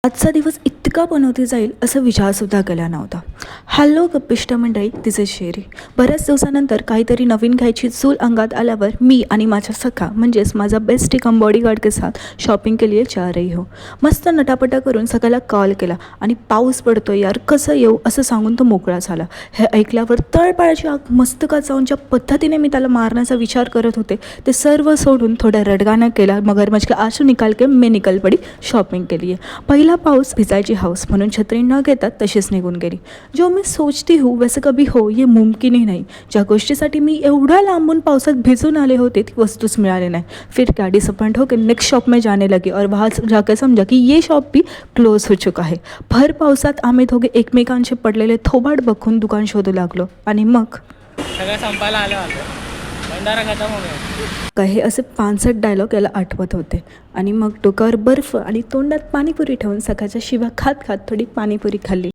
आजचा दिवस इतका बनवती जाईल असा विचारसुद्धा केला नव्हता. हॅलो गप्पिष्ट मंडळी, तिचे शेरी. बऱ्याच दिवसानंतर काहीतरी नवीन घ्यायची चूल अंगात आल्यावर मी आणि माझा सखा म्हणजेच माझा बेस्टी कम बॉडीगार्ड के साथ शॉपिंग के लिए जा रही हो. मस्त नटापटा करून सकाळला कॉल केला आणि पाऊस पडतो यार, कसं येऊ असं सांगून तो मोकळा झाला. हे ऐकल्यावर तळपायाची आग मस्तकात जाऊन ज्या पद्धतीने मी त्याला मारण्याचा विचार करत होते ते सर्व सोडून थोड्या रडगाणं केला. मगर मुझके आंसू निकाल के मैं निकल पडी शॉपिंग के लिए. पहिला पाऊस भिजायची हौस म्हणून छत्री न घेता तशीच निघून गेली. जो मैं सोचती हूँ वैसे कभी हो ये मुमकिन ही नहीं. ज्या गोष्टीसाठी मी एवढ्या लांबून पावसात भिजून आले होते ती वस्तूच मिळाली नाही. फिर क्या डिसअपॉइंट हो के नेक्स्ट शॉप में जाने लगी और वहाँ जाकर समजा की ये शॉप भी क्लोज हो चुका है. भर पावसात आम्ही दोघे एकमेकांचे पडलेले थोबाड बघून दुकान शोधू लागलो आणि मग सगळं संपायला आलं होतं. भंडारा खतम हो गया. काही असे 65 डायलॉग याला आठवत होते. आणि मग डोक्यावर बर्फ आणि तोंडात पाणीपुरी ठेवून सकाळच्या शिव्या खात खात थोडी पाणीपुरी खाल्ली.